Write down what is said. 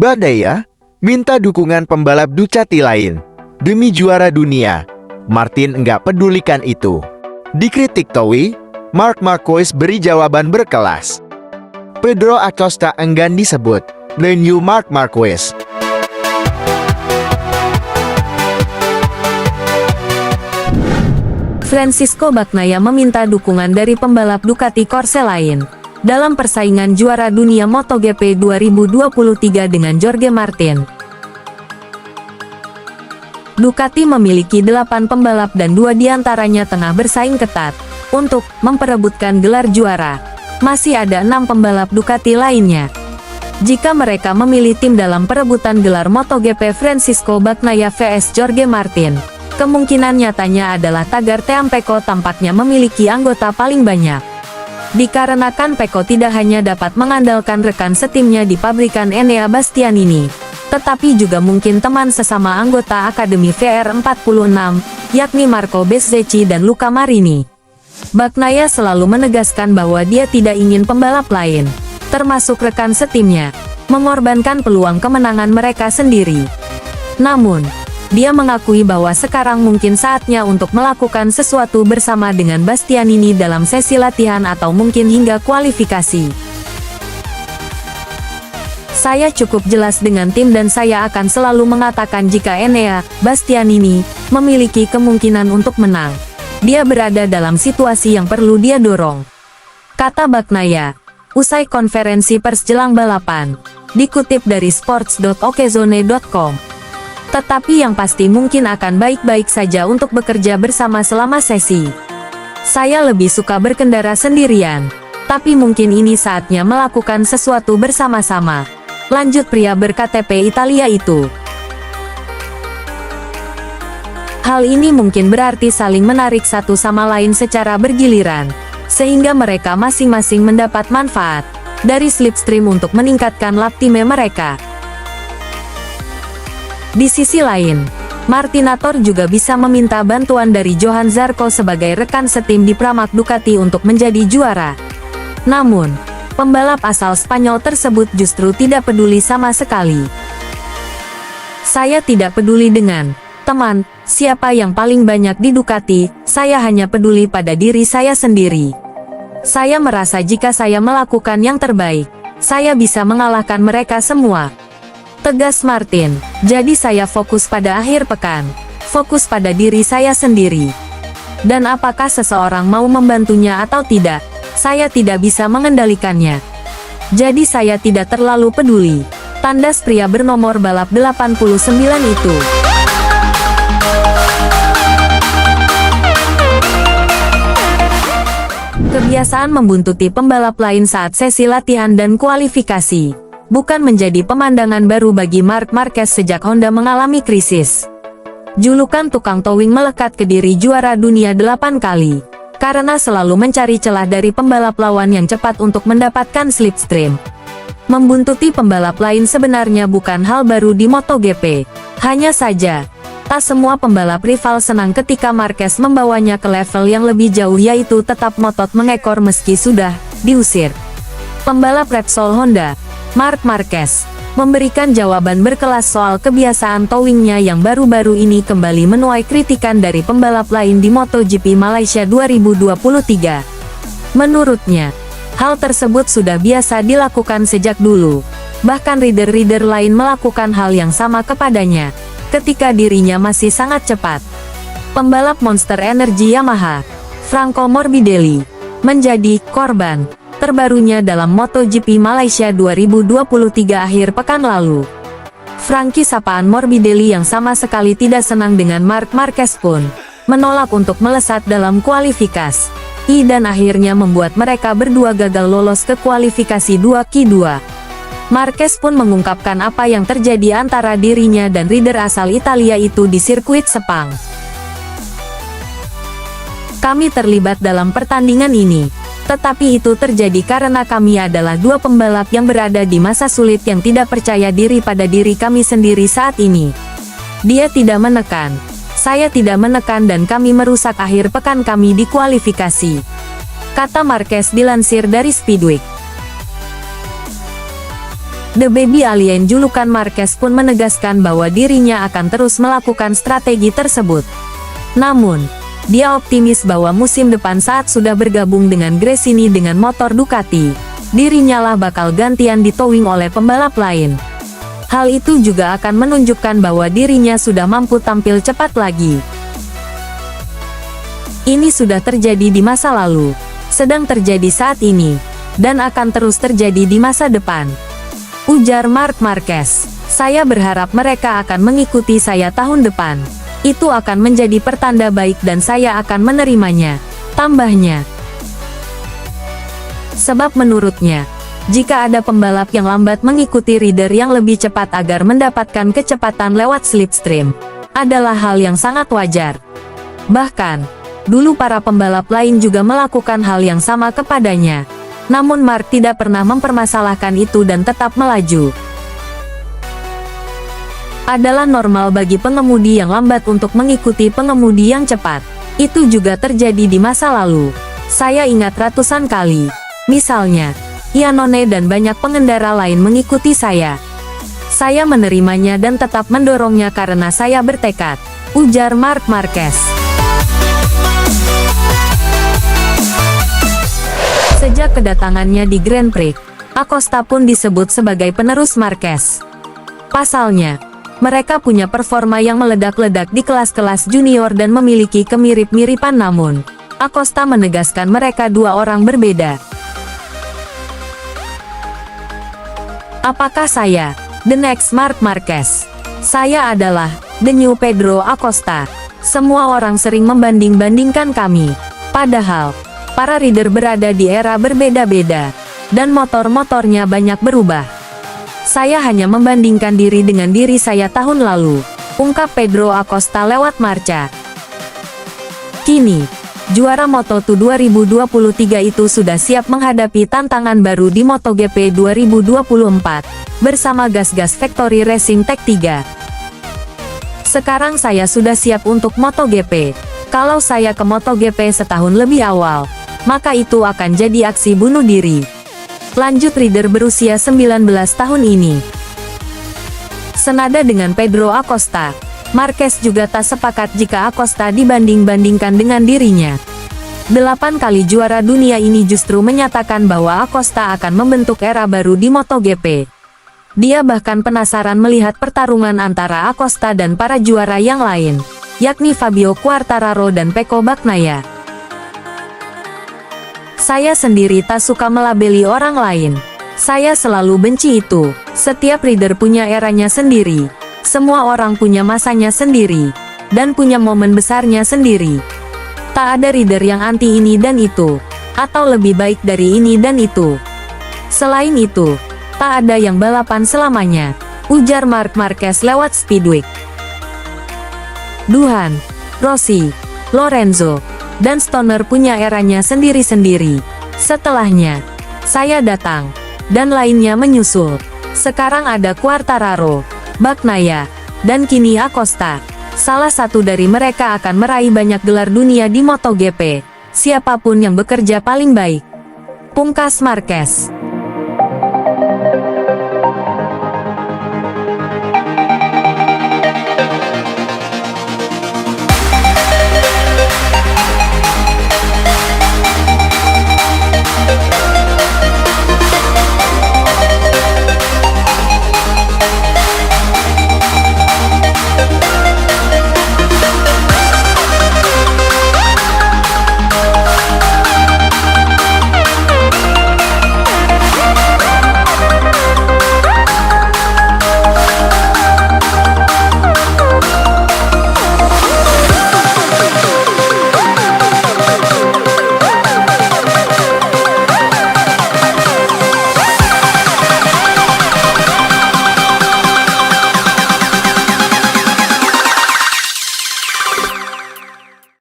Bagnaia minta dukungan pembalap Ducati lain demi juara dunia. Martin enggak pedulikan itu. Dikritik Towi, Marc Marquez beri jawaban berkelas. Pedro Acosta enggan disebut the new Marc Marquez. Francisco Bagnaia meminta dukungan dari pembalap Ducati Corse lain dalam persaingan juara dunia MotoGP 2023 dengan Jorge Martin. Ducati memiliki 8 pembalap dan 2 diantaranya tengah bersaing ketat untuk memperebutkan gelar juara. Masih ada 6 pembalap Ducati lainnya. Jika mereka memilih tim dalam perebutan gelar MotoGP Francisco Bagnaia vs Jorge Martin, kemungkinan nyatanya adalah tagar Team Pecco tampaknya memiliki anggota paling banyak. Dikarenakan Pecco tidak hanya dapat mengandalkan rekan setimnya di pabrikan Enea Bastianini, tetapi juga mungkin teman sesama anggota Akademi VR46, yakni Marco Bezzecchi dan Luca Marini. Bagnaia selalu menegaskan bahwa dia tidak ingin pembalap lain, termasuk rekan setimnya, mengorbankan peluang kemenangan mereka sendiri. Namun, dia mengakui bahwa sekarang mungkin saatnya untuk melakukan sesuatu bersama dengan Bastianini dalam sesi latihan atau mungkin hingga kualifikasi. Saya cukup jelas dengan tim dan saya akan selalu mengatakan jika Enea Bastianini memiliki kemungkinan untuk menang. Dia berada dalam situasi yang perlu dia dorong, kata Bagnaia usai konferensi pers jelang balapan, dikutip dari sports.okezone.com. Tetapi yang pasti mungkin akan baik-baik saja untuk bekerja bersama selama sesi. Saya lebih suka berkendara sendirian, tapi mungkin ini saatnya melakukan sesuatu bersama-sama, lanjut pria ber-KTP Italia itu. Hal ini mungkin berarti saling menarik satu sama lain secara bergiliran, sehingga mereka masing-masing mendapat manfaat dari slipstream untuk meningkatkan lap time mereka. Di sisi lain, Martinator juga bisa meminta bantuan dari Johan Zarco sebagai rekan setim di Pramac Ducati untuk menjadi juara. Namun, pembalap asal Spanyol tersebut justru tidak peduli sama sekali. Saya tidak peduli dengan teman siapa yang paling banyak di Ducati, saya hanya peduli pada diri saya sendiri. Saya merasa jika saya melakukan yang terbaik, saya bisa mengalahkan mereka semua, tegas Martin. Jadi saya fokus pada akhir pekan, fokus pada diri saya sendiri. Dan apakah seseorang mau membantunya atau tidak, saya tidak bisa mengendalikannya. Jadi saya tidak terlalu peduli, tandas pria bernomor balap 89 itu. Kebiasaan membuntuti pembalap lain saat sesi latihan dan kualifikasi bukan menjadi pemandangan baru bagi Marc Marquez sejak Honda mengalami krisis. Julukan tukang towing melekat ke diri juara dunia 8 kali, karena selalu mencari celah dari pembalap lawan yang cepat untuk mendapatkan slipstream. Membuntuti pembalap lain sebenarnya bukan hal baru di MotoGP. Hanya saja, tak semua pembalap rival senang ketika Marquez membawanya ke level yang lebih jauh, yaitu tetap ngotot mengekor meski sudah diusir. Pembalap Repsol Honda, Marc Marquez, memberikan jawaban berkelas soal kebiasaan towingnya yang baru-baru ini kembali menuai kritikan dari pembalap lain di MotoGP Malaysia 2023. Menurutnya, hal tersebut sudah biasa dilakukan sejak dulu. Bahkan rider-rider lain melakukan hal yang sama kepadanya, ketika dirinya masih sangat cepat. Pembalap Monster Energy Yamaha, Franco Morbidelli, menjadi korban terbarunya dalam MotoGP Malaysia 2023 akhir pekan lalu. Frankie sapaan Morbidelli yang sama sekali tidak senang dengan Marc Marquez pun menolak untuk melesat dalam kualifikasi, dan akhirnya membuat mereka berdua gagal lolos ke kualifikasi 2Q2. Marquez pun mengungkapkan apa yang terjadi antara dirinya dan rider asal Italia itu di sirkuit Sepang. Kami terlibat dalam pertandingan ini, tetapi itu terjadi karena kami adalah dua pembalap yang berada di masa sulit yang tidak percaya diri pada diri kami sendiri saat ini. Dia tidak menekan, saya tidak menekan dan kami merusak akhir pekan kami di kualifikasi, kata Marquez dilansir dari Speedweek. The Baby Alien julukan Marquez pun menegaskan bahwa dirinya akan terus melakukan strategi tersebut. Namun, dia optimis bahwa musim depan saat sudah bergabung dengan Gresini dengan motor Ducati, dirinya lah bakal gantian ditowing oleh pembalap lain. Hal itu juga akan menunjukkan bahwa dirinya sudah mampu tampil cepat lagi. Ini sudah terjadi di masa lalu, sedang terjadi saat ini, dan akan terus terjadi di masa depan, ujar Marc Marquez. Saya berharap mereka akan mengikuti saya tahun depan. Itu akan menjadi pertanda baik dan saya akan menerimanya, tambahnya. Sebab menurutnya, jika ada pembalap yang lambat mengikuti rider yang lebih cepat agar mendapatkan kecepatan lewat slipstream, adalah hal yang sangat wajar. Bahkan, dulu para pembalap lain juga melakukan hal yang sama kepadanya. Namun Marc tidak pernah mempermasalahkan itu dan tetap melaju. Adalah normal bagi pengemudi yang lambat untuk mengikuti pengemudi yang cepat. Itu juga terjadi di masa lalu. Saya ingat ratusan kali. Misalnya, Iannone dan banyak pengendara lain mengikuti saya. Saya menerimanya dan tetap mendorongnya karena saya bertekad, ujar Marc Marquez. Sejak kedatangannya di Grand Prix, Acosta pun disebut sebagai penerus Marquez. Pasalnya, mereka punya performa yang meledak-ledak di kelas-kelas junior dan memiliki kemirip-miripan, namun Acosta menegaskan mereka dua orang berbeda. Apakah saya, the next Marc Marquez? Saya adalah the new Pedro Acosta. Semua orang sering membanding-bandingkan kami. Padahal, para rider berada di era berbeda-beda, dan motor-motornya banyak berubah. Saya hanya membandingkan diri dengan diri saya tahun lalu, ungkap Pedro Acosta lewat Marca. Kini, juara Moto2 2023 itu sudah siap menghadapi tantangan baru di MotoGP 2024, bersama gas-gas Factory Racing Tech 3. Sekarang saya sudah siap untuk MotoGP. Kalau saya ke MotoGP setahun lebih awal, maka itu akan jadi aksi bunuh diri. Lanjut rider berusia 19 tahun ini. Senada dengan Pedro Acosta, Marquez juga tak sepakat jika Acosta dibanding-bandingkan dengan dirinya. 8 kali juara dunia ini justru menyatakan bahwa Acosta akan membentuk era baru di MotoGP. Dia bahkan penasaran melihat pertarungan antara Acosta dan para juara yang lain, yakni Fabio Quartararo dan Pecco Bagnaia. Saya sendiri tak suka melabeli orang lain. Saya selalu benci itu. Setiap rider punya eranya sendiri. Semua orang punya masanya sendiri. Dan punya momen besarnya sendiri. Tak ada rider yang anti ini dan itu. Atau lebih baik dari ini dan itu. Selain itu, tak ada yang balapan selamanya, ujar Marc Marquez lewat Speedweek. Duhan, Rossi, Lorenzo, dan Stoner punya eranya sendiri-sendiri. Setelahnya, saya datang, dan lainnya menyusul. Sekarang ada Quartararo, Bagnaia, dan kini Acosta. Salah satu dari mereka akan meraih banyak gelar dunia di MotoGP. Siapapun yang bekerja paling baik, pungkas Marquez.